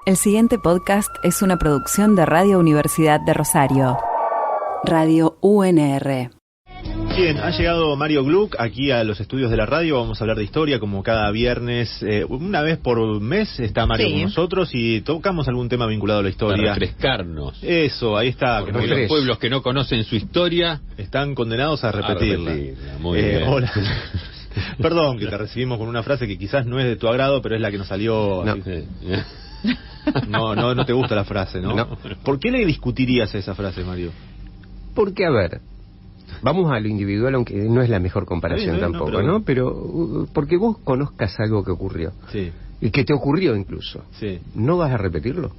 El siguiente podcast es una producción de Radio Universidad de Rosario. Radio UNR. Bien, ha llegado Mario Gluck aquí a los estudios de la radio. Vamos a hablar de historia como cada viernes. Una vez por mes está Mario con nosotros y tocamos algún tema vinculado a la historia. Para refrescarnos. Eso, ahí está. Porque los pueblos que no conocen su historia están condenados a repetirla. Muy bien. Hola. Perdón que te recibimos con una frase que quizás no es de tu agrado, pero es la que nos salió. No te gusta la frase, ¿no? No. ¿Por qué le discutirías esa frase, Mario? Porque, a ver, vamos a lo individual, aunque no es la mejor comparación Bien, tampoco, ¿no? Pero porque vos conozcas algo que ocurrió. Sí. Y que te ocurrió incluso. Sí. ¿No vas a repetirlo?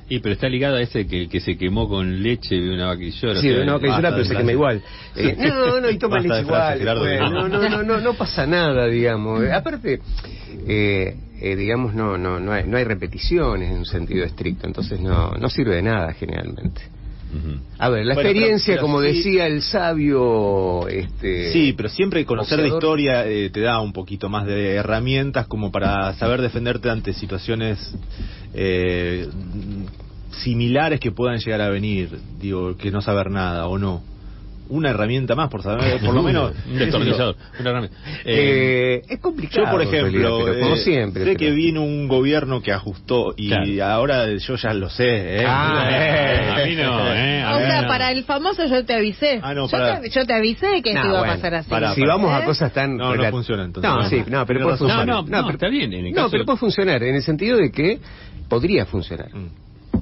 Y pero está ligada a ese que se quemó con leche de una vaquillora. Sí, de una vaquillora, pero se quema igual. No, y toma Basta leche de frases, igual. Gerardo. No pasa nada, digamos. Aparte, digamos, no hay repeticiones en un sentido estricto, entonces no sirve de nada generalmente. A ver, la experiencia, pero como sí, decía el sabio... Sí, pero siempre conocer de boxeador, historia te da un poquito más de herramientas como para saber defenderte ante situaciones similares que puedan llegar a venir, digo, que no saber nada o no. Una herramienta más, por saber, por lo menos... un destornillador, una herramienta. Es complicado. Yo, por ejemplo, pero como siempre, sé que vino un gobierno que ajustó y claro, ahora yo ya lo sé. A mí no, O sea, para el famoso yo te avisé. Yo te avisé que esto iba a pasar así. Si vamos a cosas tan... No funciona entonces. Pero puede funcionar. Pero está bien. En el caso pero puede funcionar, en el sentido de que podría funcionar.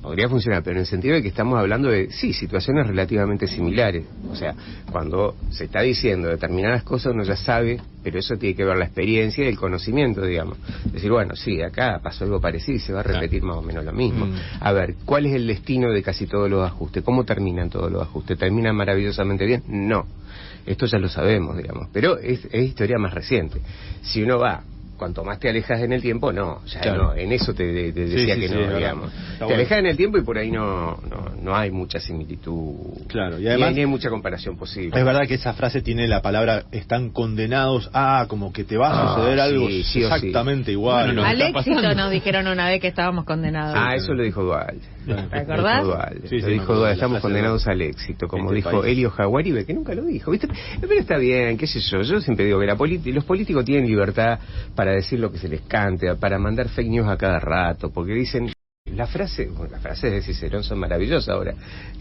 Podría funcionar, pero en el sentido de que estamos hablando de, sí, situaciones relativamente similares. O sea, cuando se está diciendo determinadas cosas uno ya sabe, pero eso tiene que ver la experiencia y el conocimiento, digamos. Decir, bueno, sí, acá pasó algo parecido y se va a repetir más o menos lo mismo. A ver, ¿cuál es el destino de casi todos los ajustes? ¿Cómo terminan todos los ajustes? ¿Terminan maravillosamente bien? No. Esto ya lo sabemos, digamos. Pero es historia más reciente. Si uno va... Cuanto más te alejas en el tiempo, claro, en eso te decía que no, digamos. Te alejas en el tiempo y por ahí no hay mucha similitud. Claro, y además ni hay mucha comparación posible. Es verdad que esa frase tiene la palabra están condenados a como que te va a suceder algo exactamente igual. Bueno, al éxito nos dijeron una vez que estábamos condenados. Eso lo dijo Duhalde. ¿Te acordás? Lo dijo Duhalde, estamos condenados al éxito, como dijo Elio Jaguaribe, que nunca lo dijo, ¿viste? Pero está bien, qué sé yo siempre digo que los políticos tienen libertad para decir lo que se les cante, para mandar fake news a cada rato, porque dicen... Las frases de Cicerón son maravillosas ahora,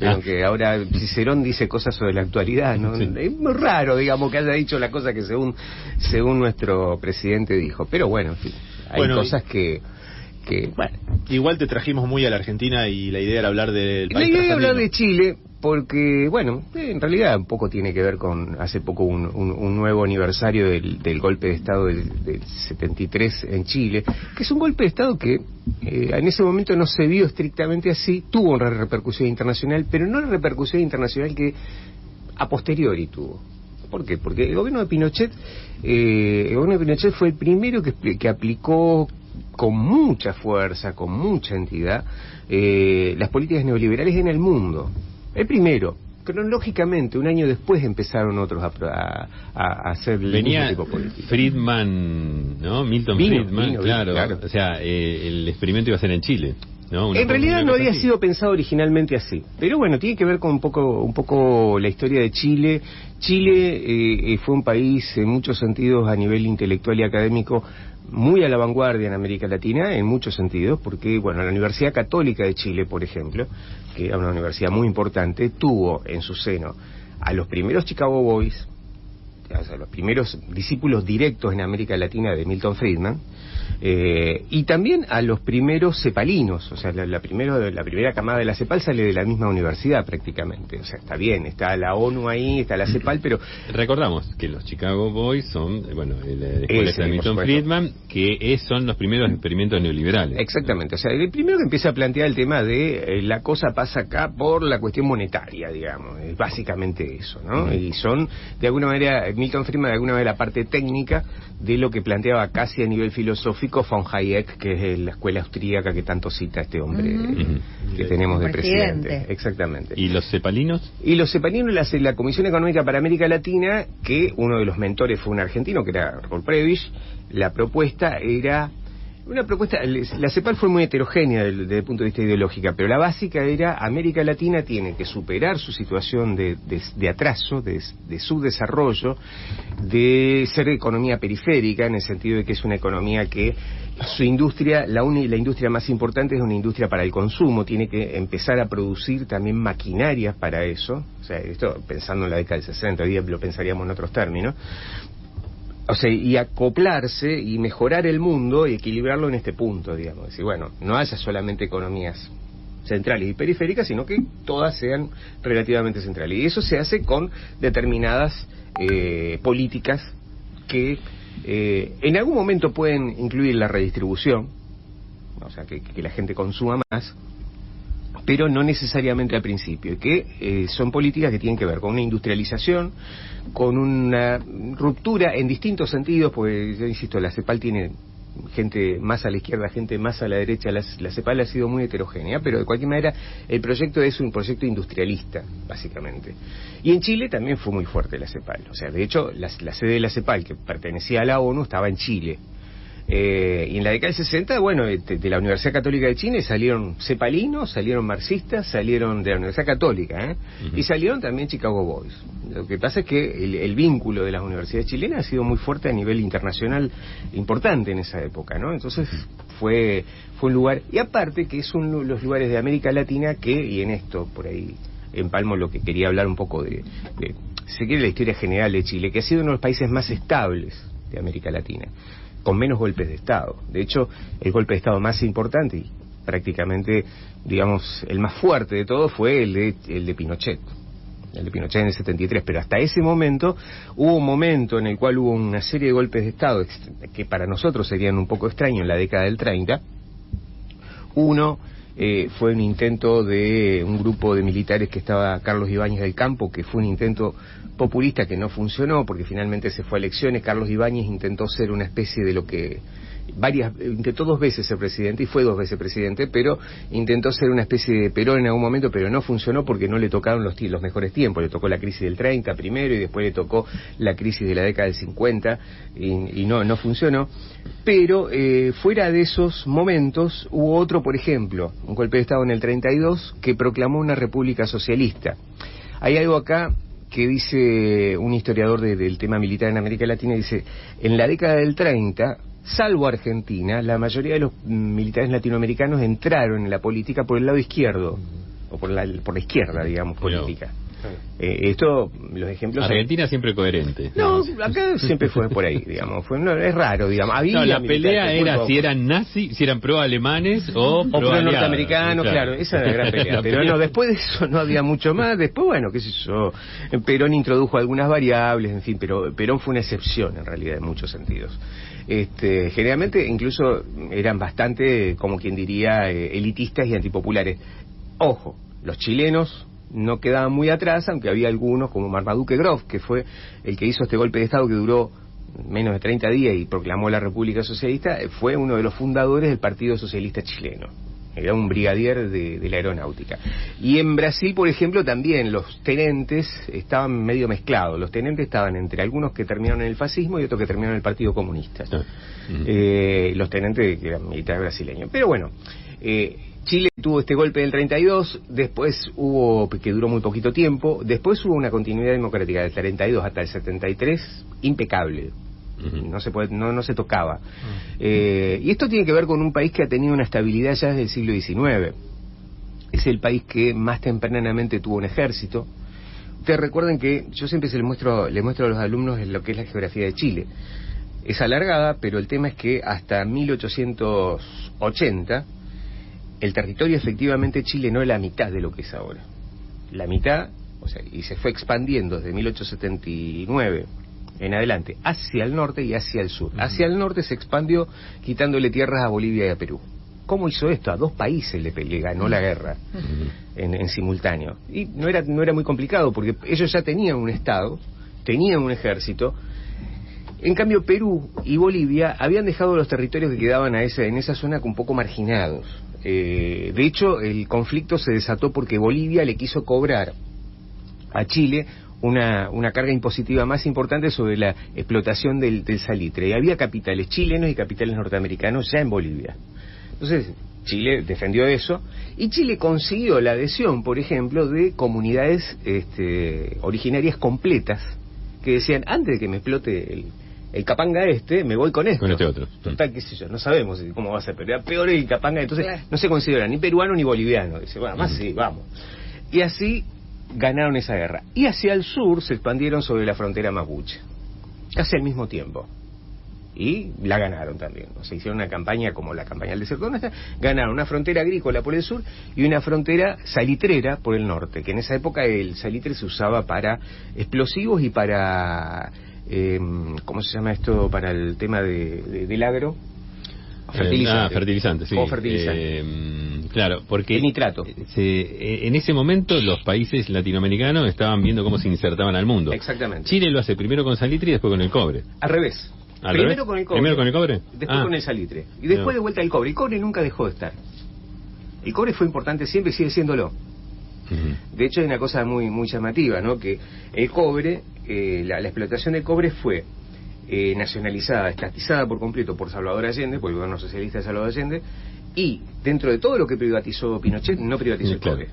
aunque ahora Cicerón dice cosas sobre la actualidad, ¿no? Sí. Es muy raro, digamos, que haya dicho la cosa que según nuestro presidente dijo, pero bueno, en fin, hay cosas que bueno. Igual te trajimos muy a la Argentina y la idea era hablar del país. La idea era hablar de Chile, porque, bueno, en realidad un poco tiene que ver con hace poco un nuevo aniversario del golpe de Estado del 73 en Chile, que es un golpe de Estado que en ese momento no se vio estrictamente así, tuvo una repercusión internacional, pero no la repercusión internacional que a posteriori tuvo. ¿Por qué? Porque el gobierno de Pinochet fue el primero que aplicó con mucha fuerza, con mucha entidad, las políticas neoliberales en el mundo. El primero. Cronológicamente, un año después empezaron otros a hacer el mismo tipo político. Friedman, ¿no? Milton Friedman, claro. O sea, el experimento iba a ser en Chile, ¿no? En realidad no había sido pensado originalmente así, pero bueno, tiene que ver con un poco la historia de Chile. Chile fue un país en muchos sentidos a nivel intelectual y académico muy a la vanguardia en América Latina, en muchos sentidos, porque, bueno, la Universidad Católica de Chile, por ejemplo, que era una universidad muy importante, tuvo en su seno a los primeros Chicago Boys, o sea, los primeros discípulos directos en América Latina de Milton Friedman, y también a los primeros cepalinos, o sea, la primera camada de la CEPAL sale de la misma universidad prácticamente, o sea, está bien, está la ONU ahí, está la CEPAL, pero... Recordamos que los Chicago Boys son, bueno, la escuela de Milton Friedman, que son los primeros experimentos neoliberales. Exactamente, o sea, el primero que empieza a plantear el tema de la cosa pasa acá por la cuestión monetaria, digamos, es básicamente eso, ¿no? Y son, de alguna manera, Milton Friedman de alguna manera la parte técnica de lo que planteaba casi a nivel filosófico von Hayek, que es la escuela austríaca que tanto cita este hombre que tenemos de presidente. Exactamente. ¿Y los cepalinos? Y los cepalinos la Comisión Económica para América Latina, que uno de los mentores fue un argentino, que era Raúl Prebisch. La propuesta era Una propuesta, la CEPAL fue muy heterogénea desde el punto de vista ideológico, pero la básica era América Latina tiene que superar su situación de atraso, de subdesarrollo, de ser economía periférica, en el sentido de que es una economía que su industria, la industria más importante es una industria para el consumo, tiene que empezar a producir también maquinarias para eso, o sea, esto pensando en la década del 60, hoy día lo pensaríamos en otros términos. O sea, y acoplarse y mejorar el mundo y equilibrarlo en este punto, digamos. Decir, bueno, no haya solamente economías centrales y periféricas, sino que todas sean relativamente centrales. Y eso se hace con determinadas políticas que en algún momento pueden incluir la redistribución, o sea, que la gente consuma más, pero no necesariamente al principio, que son políticas que tienen que ver con una industrialización, con una ruptura en distintos sentidos, porque yo insisto, la CEPAL tiene gente más a la izquierda, gente más a la derecha, la CEPAL ha sido muy heterogénea, pero de cualquier manera el proyecto es un proyecto industrialista, básicamente. Y en Chile también fue muy fuerte la CEPAL, o sea, de hecho, la sede de la CEPAL, que pertenecía a la ONU, estaba en Chile. Y en la década del 60, bueno, de la Universidad Católica de Chile salieron cepalinos, salieron marxistas, salieron de la Universidad Católica, y salieron también Chicago Boys. Lo que pasa es que el vínculo de las universidades chilenas ha sido muy fuerte a nivel internacional, importante en esa época, ¿no? Entonces fue un lugar, y aparte que es los lugares de América Latina que, y en esto, por ahí, empalmo lo que quería hablar un poco de se quiere la historia general de Chile, que ha sido uno de los países más estables de América Latina, con menos golpes de Estado. De hecho, el golpe de Estado más importante y prácticamente, digamos, el más fuerte de todos fue el de Pinochet. El de Pinochet en el 73, pero hasta ese momento hubo un momento en el cual hubo una serie de golpes de Estado que para nosotros serían un poco extraños en la década del 30. Uno fue un intento de un grupo de militares que estaba Carlos Ibáñez del Campo, que fue un intento populista que no funcionó porque finalmente se fue a elecciones. Carlos Ibáñez intentó ser una especie de lo que intentó 2 veces ser presidente y fue 2 veces presidente, pero intentó ser una especie de Perón en algún momento, pero no funcionó porque no le tocaron los mejores tiempos. Le tocó la crisis del 30 primero y después le tocó la crisis de la década del 50 y no funcionó. Pero fuera de esos momentos hubo otro, por ejemplo, un golpe de Estado en el 32 que proclamó una república socialista. Hay algo acá que dice un historiador del tema militar en América Latina, dice, en la década del 30, salvo Argentina, la mayoría de los militares latinoamericanos entraron en la política por el lado izquierdo, o por la izquierda, digamos, política. Esto, los ejemplos... Argentina siempre coherente. No, acá siempre fue por ahí, digamos. Es raro, digamos. Había la pelea era si eran nazis, si eran pro-alemanes o pro-norteamericanos, claro, esa era la gran pelea. Pero no, después de eso no había mucho más. Después, bueno, qué sé yo, Perón introdujo algunas variables, en fin, pero Perón fue una excepción, en realidad, en muchos sentidos. Generalmente, incluso, eran bastante, como quien diría, elitistas y antipopulares. Ojo, los chilenos no quedaban muy atrás, aunque había algunos como Marmaduke Grof, que fue el que hizo este golpe de Estado que duró menos de 30 días y proclamó la República Socialista, fue uno de los fundadores del Partido Socialista Chileno. Era un brigadier de la aeronáutica. Y en Brasil, por ejemplo, también los tenentes estaban medio mezclados. Los tenentes estaban entre algunos que terminaron en el fascismo y otros que terminaron en el Partido Comunista. Los tenentes que eran militares brasileños. Pero bueno, Chile tuvo este golpe del 32, después que duró muy poquito tiempo, después hubo una continuidad democrática del 32 hasta el 73, impecable. No se tocaba. Y esto tiene que ver con un país que ha tenido una estabilidad ya desde el siglo XIX. Es el país que más tempranamente tuvo un ejército. Ustedes recuerden que yo siempre les muestro a los alumnos lo que es la geografía de Chile. Es alargada, pero el tema es que hasta 1880 el territorio efectivamente Chile no es la mitad de lo que es ahora. La mitad, o sea, y se fue expandiendo desde 1879 en adelante, hacia el norte y hacia el sur. Hacia el norte se expandió quitándole tierras a Bolivia y a Perú. ¿Cómo hizo esto? A 2 países le ganó la guerra en simultáneo. Y no era muy complicado, porque ellos ya tenían un estado, tenían un ejército. En cambio, Perú y Bolivia habían dejado los territorios que quedaban en esa zona un poco marginados. De hecho, el conflicto se desató porque Bolivia le quiso cobrar a Chile una carga impositiva más importante sobre la explotación del salitre. Y había capitales chilenos y capitales norteamericanos ya en Bolivia. Entonces, Chile defendió eso, y Chile consiguió la adhesión, por ejemplo, de comunidades originarias completas, que decían, antes de que me explote el capanga me voy con esto. Con este otro. Total, qué sé yo, no sabemos cómo va a ser, pero era peor el capanga, entonces no se considera ni peruano ni boliviano. Dice, bueno, más sí, vamos. Y así ganaron esa guerra. Y hacia el sur se expandieron sobre la frontera mapuche, casi al mismo tiempo. Y la ganaron también. O sea, hicieron una campaña como la campaña del desierto. Ganaron una frontera agrícola por el sur y una frontera salitrera por el norte, que en esa época el salitre se usaba para explosivos y para... ¿cómo se llama esto? Para el tema del agro. Fertilizante, sí. O fertilizante. Claro, porque el nitrato. En ese momento los países latinoamericanos estaban viendo cómo se insertaban al mundo. Exactamente. Chile lo hace primero con salitre y después con el cobre. Al revés. Primero con el cobre. ¿Primero con el cobre? Después con el salitre. Y después de vuelta el cobre. El cobre nunca dejó de estar. El cobre fue importante siempre y sigue siéndolo. De hecho, hay una cosa muy llamativa, ¿no? Que el cobre, la explotación del cobre fue nacionalizada, estatizada por completo por Salvador Allende, por el gobierno socialista de Salvador Allende, y dentro de todo lo que privatizó Pinochet, no privatizó el cobre.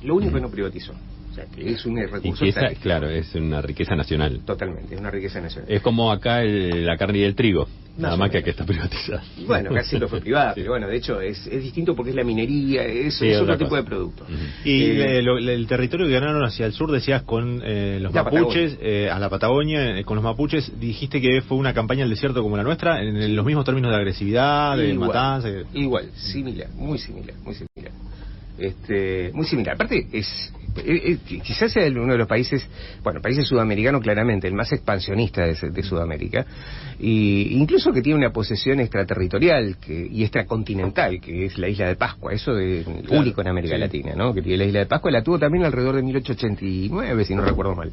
Lo único que no privatizó. O sea, que es un recurso. Claro, es una riqueza nacional. Totalmente, es una riqueza nacional. Es como acá la carne y el trigo. Nada más que acá está privatizada. Bueno, casi siempre fue privada, pero bueno, de hecho es distinto porque es la minería, es otro tipo de producto. Y el territorio que ganaron hacia el sur, decías, con los mapuches, a la Patagonia, con los mapuches, dijiste que fue una campaña al desierto como la nuestra, en los mismos términos de agresividad, de matanza. Igual, similar, muy similar. Muy similar. Aparte, quizás sea uno de los países sudamericanos, claramente, el más expansionista de Sudamérica, y incluso que tiene una posesión extraterritorial y extracontinental, que es la isla de Pascua, eso es único en América Latina, ¿no? Que tiene la isla de Pascua, la tuvo también alrededor de 1889, si no recuerdo mal.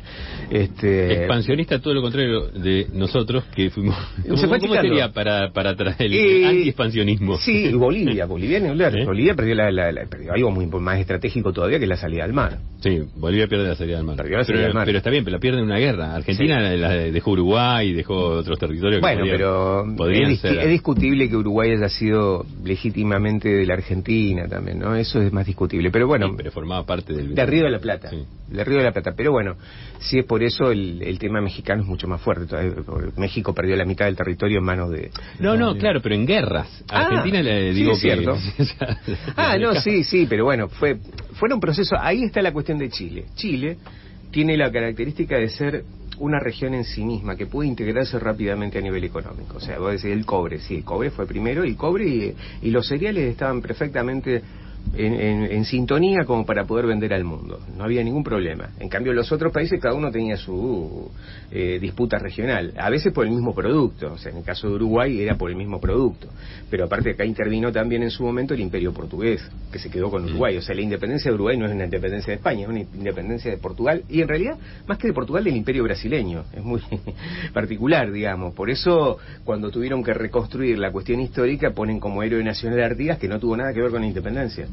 Expansionista, todo lo contrario de nosotros, que fuimos... ¿Cómo sería para traer el anti-expansionismo? Sí, Bolivia ni hablar. Bolivia perdió algo muy más estratégico todavía, que la salida al mar. Sí, Bolivia pierde la salida al mar. Pero está bien, pero la pierde en una guerra. Argentina la dejó Uruguay, dejó otros territorios. Bueno, pero es discutible que Uruguay haya sido legítimamente de la Argentina también, ¿no? Eso es más discutible. Pero bueno, sí, pero formaba parte de Río de la Plata. Sí. De Río de la Plata. Pero bueno, si es por eso el tema mexicano es mucho más fuerte. México perdió la mitad del territorio en manos de... No, claro, pero en guerras. Argentina le digo sí, es cierto. Sí, pero bueno, fueron procesos. Ahí está la cuestión de Chile. Chile tiene la característica de ser una región en sí misma que puede integrarse rápidamente a nivel económico. O sea, vos decís el cobre fue primero, el cobre y los cereales estaban perfectamente en sintonía como para poder vender al mundo. No había ningún problema. En cambio, los otros países, cada uno tenía su disputa regional, a veces por el mismo producto. O sea, en el caso de Uruguay era por el mismo producto. Pero aparte acá intervino también en su momento el Imperio Portugués, que se quedó con Uruguay. O sea, la independencia de Uruguay no es una independencia de España, es una independencia de Portugal, y en realidad, más que de Portugal, del Imperio brasileño. Es muy particular, digamos. Por eso, cuando tuvieron que reconstruir la cuestión histórica, ponen como héroe nacional a Artigas, que no tuvo nada que ver con la independencia.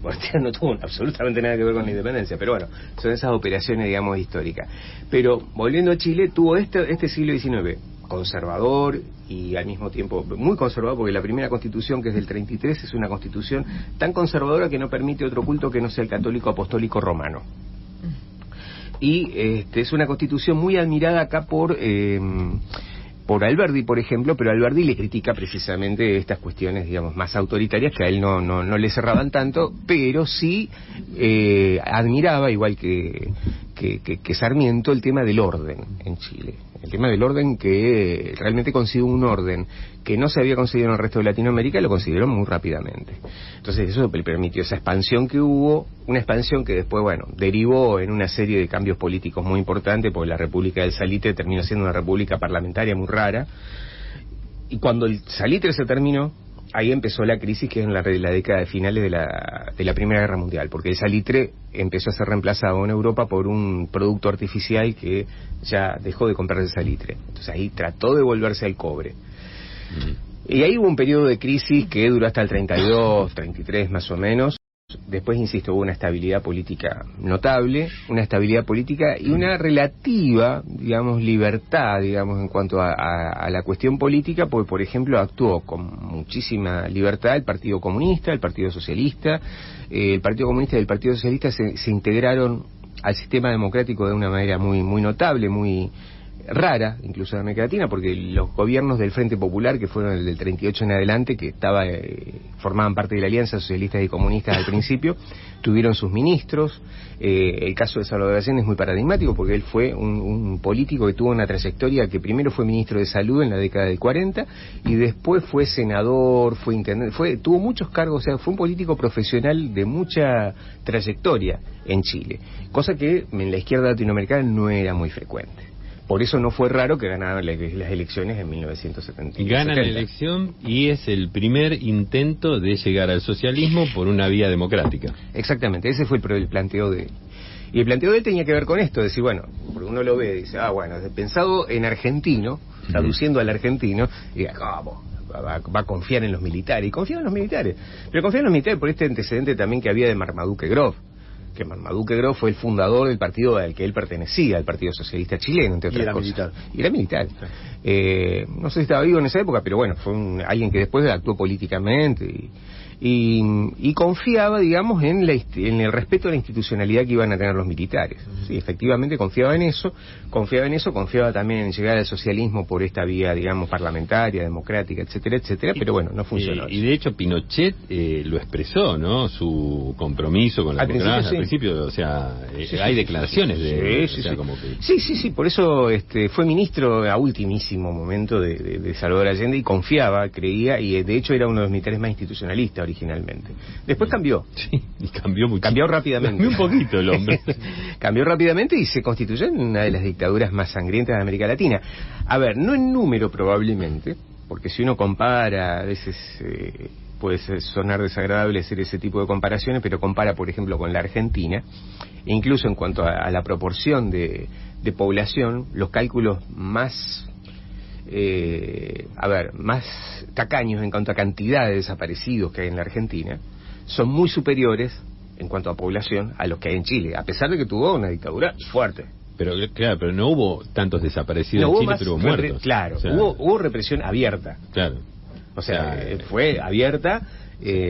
Artigas no tuvo absolutamente nada que ver con la independencia, pero bueno, son esas operaciones, digamos, históricas. Pero, volviendo a Chile, tuvo este siglo XIX conservador y al mismo tiempo muy conservador, porque la primera constitución, que es del 33, es una constitución tan conservadora que no permite otro culto que no sea el católico apostólico romano. Y es una constitución muy admirada acá por Alberdi, por ejemplo, pero Alberdi le critica precisamente estas cuestiones, digamos, más autoritarias, que a él no le cerraban tanto, pero sí admiraba, igual que Sarmiento, el tema del orden en Chile. El tema del orden, que realmente consiguió un orden que no se había conseguido en el resto de Latinoamérica, lo consiguieron muy rápidamente. Entonces eso le permitió esa expansión que hubo, una expansión que después, derivó en una serie de cambios políticos muy importantes, porque la República del Salitre terminó siendo una república parlamentaria muy rara, y cuando el Salitre se terminó, ahí empezó la crisis, que es en la década de finales de la Primera Guerra Mundial, porque el salitre empezó a ser reemplazado en Europa por un producto artificial que ya dejó de comprarse el salitre. Entonces ahí trató de volverse al cobre. Y ahí hubo un periodo de crisis que duró hasta el 32, 33 más o menos, Después, insisto, hubo una estabilidad política notable, una estabilidad política y una relativa, digamos, libertad, digamos, en cuanto a la cuestión política, porque, por ejemplo, actuó con muchísima libertad el Partido Comunista, el Partido Socialista. El Partido Comunista y el Partido Socialista se integraron al sistema democrático de una manera muy, muy notable, muy rara, incluso en América Latina, porque los gobiernos del Frente Popular, que fueron el del 38 en adelante, que formaban parte de la Alianza Socialistas y Comunistas al principio, tuvieron sus ministros. El caso de Salvador Allende es muy paradigmático, porque él fue un político que tuvo una trayectoria, que primero fue ministro de Salud en la década del 40, y después fue senador, fue intendente, tuvo muchos cargos, o sea, fue un político profesional de mucha trayectoria en Chile, cosa que en la izquierda latinoamericana no era muy frecuente. Por eso no fue raro que ganaran las elecciones en 1970. Ganan la elección y es el primer intento de llegar al socialismo por una vía democrática. Exactamente, ese fue el planteo de él. Y el planteo de él tenía que ver con esto, decir, bueno, porque uno lo ve y dice, bueno, pensado en argentino, traduciendo al argentino, y diga, ¿cómo? Va a confiar en los militares. Y confía en los militares. Pero confía en los militares por este antecedente también que había de Marmaduke Grof, que Marmaduke Grof fue el fundador del partido al que él pertenecía, el Partido Socialista Chileno, entre otras cosas. Militar. Y era militar. No sé si estaba vivo en esa época, pero bueno, fue alguien que después actuó políticamente y confiaba, digamos, en el respeto a la institucionalidad que iban a tener los militares. Sí, efectivamente confiaba en eso, confiaba también en llegar al socialismo por esta vía, digamos, parlamentaria, democrática, etcétera, etcétera, pero bueno, no funcionó. Y de hecho Pinochet lo expresó, ¿no? Su compromiso con la democracia al principio, o sea, hay declaraciones de... Sí, por eso fue ministro a ultimísimo momento de Salvador Allende y confiaba, creía, y de hecho era uno de los militares más institucionalistas originalmente. Después cambió. Sí, y cambió mucho. Cambió rápidamente. Cambió un poquito el hombre. Cambió rápidamente y se constituyó en una de las dictaduras más sangrientas de América Latina. A ver, no en número probablemente, porque si uno compara, a veces puede sonar desagradable hacer ese tipo de comparaciones, pero compara, por ejemplo, con la Argentina, e incluso en cuanto a la proporción de población, los cálculos más más tacaños en cuanto a cantidad de desaparecidos que hay en la Argentina, son muy superiores en cuanto a población a los que hay en Chile, a pesar de que tuvo una dictadura fuerte. Pero claro, pero no hubo tantos desaparecidos en Chile, pero hubo muertos. Claro, o sea, hubo represión abierta. Claro. O sea, fue abierta,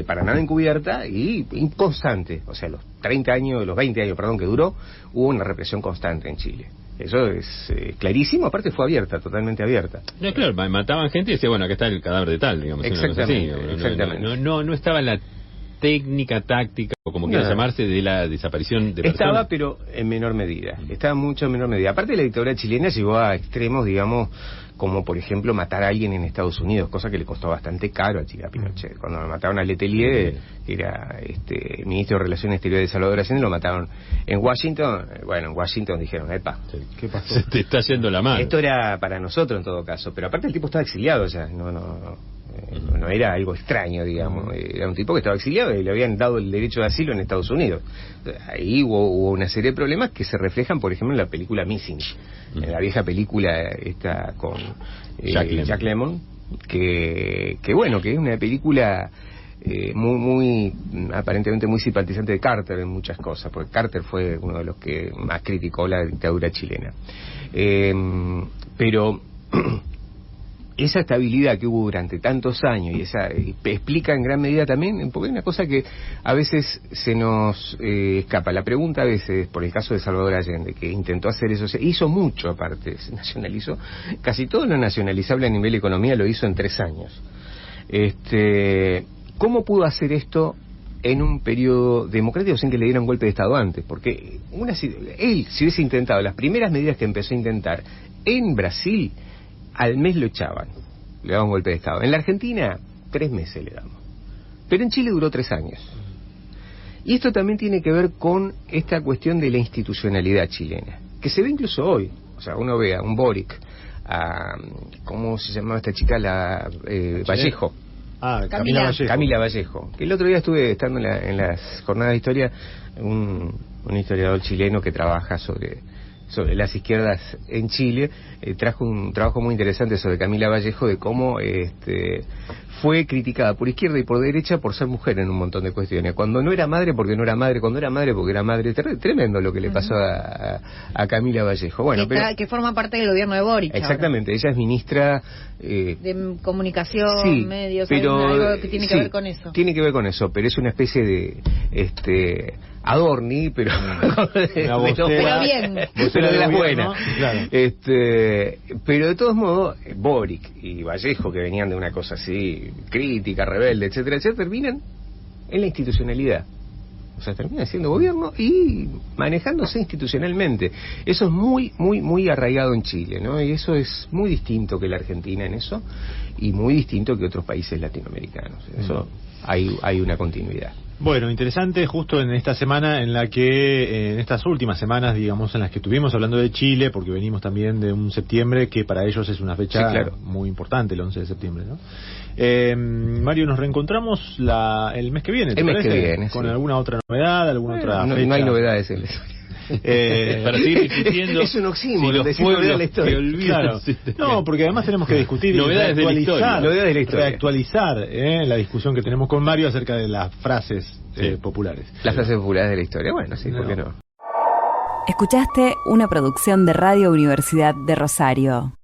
para nada encubierta y constante. O sea, los 20 años, que duró, hubo una represión constante en Chile. Eso es clarísimo, aparte fue abierta, totalmente abierta. No, claro, mataban gente y decía, bueno, acá está el cadáver de tal, digamos. Exactamente, una cosa así. exactamente. No estaba la técnica, táctica, o como quiera llamarse, de la desaparición de personas. Estaba, pero en menor medida. Estaba mucho en menor medida. Aparte, la dictadura chilena llegó a extremos, digamos, como por ejemplo matar a alguien en Estados Unidos, cosa que le costó bastante caro a Pinochet. Cuando mataron a Letelier, que era ministro de Relaciones Exteriores de Salvador Allende, lo mataron en Washington. Bueno, en Washington dijeron, epa, ¿qué pasó? Se te está yendo la mano. Esto era para nosotros en todo caso, pero aparte el tipo estaba exiliado ya, no era algo extraño, digamos. Era un tipo que estaba exiliado y le habían dado el derecho de asilo en Estados Unidos. Ahí hubo una serie de problemas que se reflejan, por ejemplo, en la película Missing, en la vieja película esta con Jack Lemmon, que es una película muy aparentemente muy simpatizante de Carter en muchas cosas, porque Carter fue uno de los que más criticó la dictadura chilena. Pero esa estabilidad que hubo durante tantos años y esa explica en gran medida también, porque hay una cosa que a veces se nos escapa. La pregunta a veces, por el caso de Salvador Allende, que intentó hacer eso, hizo mucho aparte, se nacionalizó, casi todo lo nacionalizable a nivel economía lo hizo en 3 años. ¿Cómo pudo hacer esto en un periodo democrático sin que le dieran golpe de Estado antes? Porque él, si hubiese intentado las primeras medidas que empezó a intentar en Brasil, al mes lo echaban, le daban un golpe de Estado. En la Argentina, 3 meses le damos. Pero en Chile duró 3 años. Y esto también tiene que ver con esta cuestión de la institucionalidad chilena, que se ve incluso hoy. O sea, uno ve a un Boric, ¿cómo se llamaba esta chica? Vallejo. Camila Vallejo. Que el otro día estuve estando en las jornadas de historia, un historiador chileno que trabaja sobre sobre las izquierdas en Chile, trajo un trabajo muy interesante sobre Camila Vallejo, de cómo fue criticada por izquierda y por derecha por ser mujer en un montón de cuestiones. Cuando no era madre, porque no era madre; cuando era madre, porque era madre. Tremendo lo que le pasó a Camila Vallejo. Bueno, que forma parte del gobierno de Boric. Exactamente, ahora. Ella es ministra de comunicación, sí, medios, pero, algo que tiene que ver con eso. Tiene que ver con eso, pero es una especie de Adorni, pero pero bien, pero de las buenas, ¿no? Claro. Pero de todos modos, Boric y Vallejo, que venían de una cosa así crítica, rebelde, etcétera, etcétera, terminan en la institucionalidad. O sea, termina siendo gobierno y manejándose institucionalmente. Eso es muy, muy, muy arraigado en Chile, ¿no? Y eso es muy distinto que la Argentina en eso, y muy distinto que otros países latinoamericanos. Eso hay una continuidad. Bueno, interesante justo en esta semana en la que, en estas últimas semanas, digamos, en las que estuvimos hablando de Chile, porque venimos también de un septiembre que para ellos es una fecha muy importante, el 11 de septiembre, ¿no? Mario, nos reencontramos el mes que viene, ¿te parece? Mes que viene, con alguna otra novedad, alguna otra fecha. No hay novedades en eso. Para seguir discutiendo es un oxímoron, si los pueblos la historia. que olvidan, claro. No, porque además tenemos que discutir novedades de la historia, reactualizar la discusión que tenemos con Mario acerca de las frases populares. Las frases populares de la historia, bueno, sí, ¿por qué no? Escuchaste una producción de Radio Universidad de Rosario.